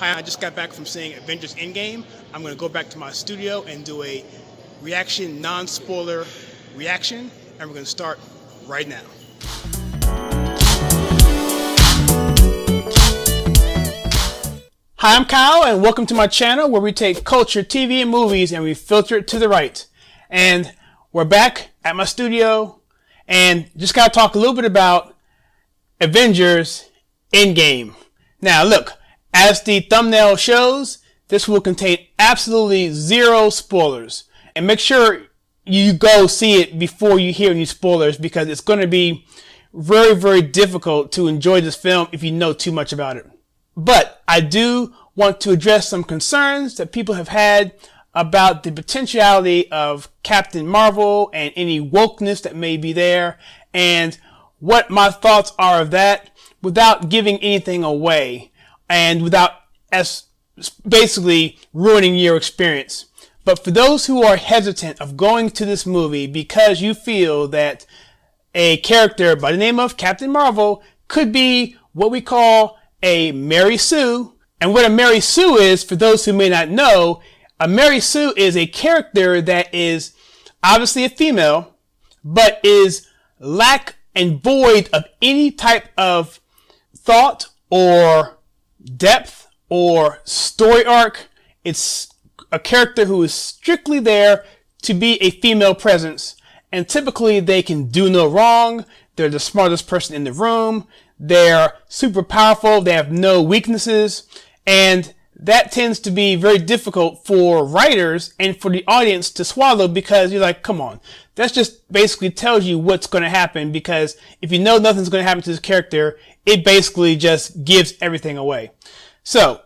Hi, I just got back from seeing Avengers Endgame. I'm going to go back to my studio and do a reaction, non-spoiler reaction, and we're going to start right now. Hi, I'm Kyle, and welcome to my channel where we take culture, TV, and movies and we filter it to the right. And we're back at my studio and just got to talk a little bit about Avengers Endgame. Now, look, as the thumbnail shows, this will contain absolutely zero spoilers. And make sure you go see it before you hear any spoilers, because it's going to be very, very difficult to enjoy this film if you know too much about it. But I do want to address some concerns that people have had about the potentiality of Captain Marvel and any wokeness that may be there, and what my thoughts are of that without giving anything away and without basically ruining your experience. But for those who are hesitant of going to this movie because you feel that a character by the name of Captain Marvel could be what we call a Mary Sue. And what a Mary Sue is, for those who may not know, a Mary Sue is a character that is obviously a female, but is lack and void of any type of thought or depth or story arc. It's a character who is strictly there to be a female presence, and typically they can do no wrong. They're the smartest person in the room. They're super powerful. They have no weaknesses, and that tends to be very difficult for writers and for the audience to swallow, because you're like, come on, that just basically tells you what's going to happen, because if you know nothing's going to happen to this character, it basically just gives everything away. So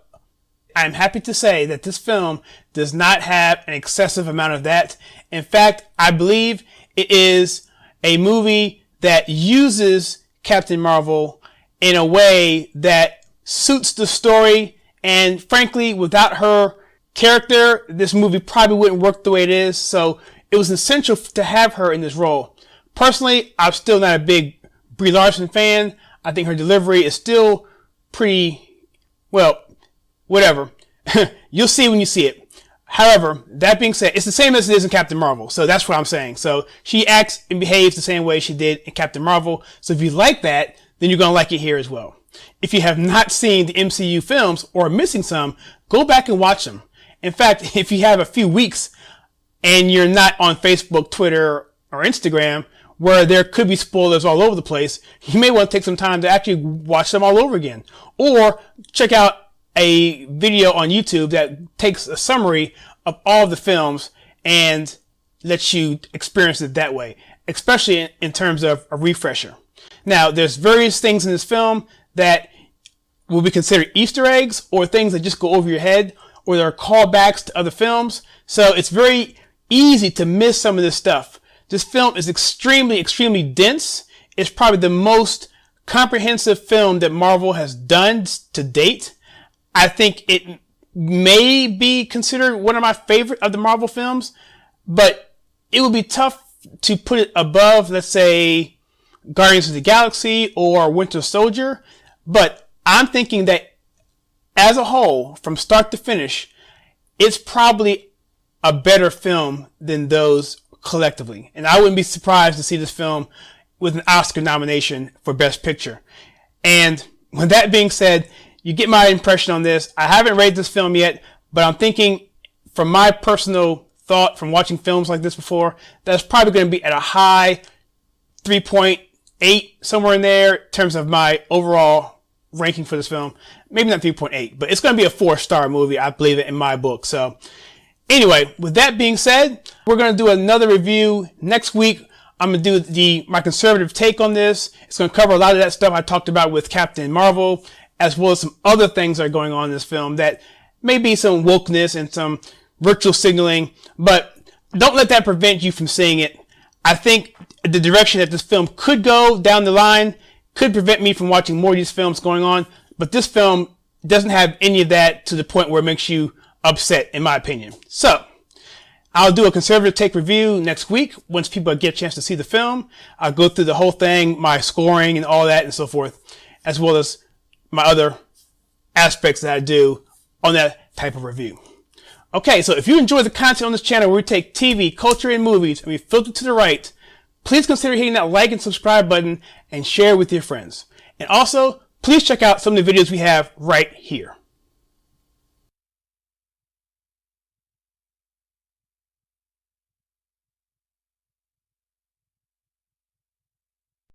I'm happy to say that this film does not have an excessive amount of that. In fact, I believe it is a movie that uses Captain Marvel in a way that suits the story. And frankly, without her character, this movie probably wouldn't work the way it is. So it was essential to have her in this role. Personally, I'm still not a big Brie Larson fan. I think her delivery is still pretty, well, whatever. You'll see when you see it. However, that being said, it's the same as it is in Captain Marvel. So that's what I'm saying. So she acts and behaves the same way she did in Captain Marvel. So if you like that, then you're going to like it here as well. If you have not seen the MCU films or are missing some, go back and watch them. In fact, if you have a few weeks and you're not on Facebook, Twitter, or Instagram, where there could be spoilers all over the place, you may want to take some time to actually watch them all over again. Or check out a video on YouTube that takes a summary of all of the films and lets you experience it that way, especially in terms of a refresher. Now, there's various things in this film that will be considered Easter eggs, or things that just go over your head, or there are callbacks to other films. So it's very easy to miss some of this stuff. This film is extremely, extremely dense. It's probably the most comprehensive film that Marvel has done to date. I think it may be considered one of my favorite of the Marvel films, but it would be tough to put it above, let's say, Guardians of the Galaxy or Winter Soldier. But I'm thinking that as a whole, from start to finish, it's probably a better film than those collectively. And I wouldn't be surprised to see this film with an Oscar nomination for Best Picture. And with that being said, you get my impression on this. I haven't rated this film yet, but I'm thinking, from my personal thought from watching films like this before, that's probably going to be at a high 3.8, somewhere in there, in terms of my overall ranking for this film. Maybe not 3.8, but it's going to be a 4-star movie. I believe it in my book. So anyway, with that being said, we're going to do another review next week. I'm going to do my conservative take on this. It's going to cover a lot of that stuff I talked about with Captain Marvel, as well as some other things that are going on in this film that may be some wokeness and some virtual signaling, but don't let that prevent you from seeing it. I think the direction that this film could go down the line could prevent me from watching more of these films going on, but this film doesn't have any of that to the point where it makes you upset, in my opinion. So I'll do a conservative take review next week once people get a chance to see the film. I'll go through the whole thing, my scoring and all that and so forth, as well as my other aspects that I do on that type of review. Okay, so if you enjoy the content on this channel where we take TV, culture, and movies and we filter to the right, please consider hitting that like and subscribe button and share with your friends. And also, please check out some of the videos we have right here.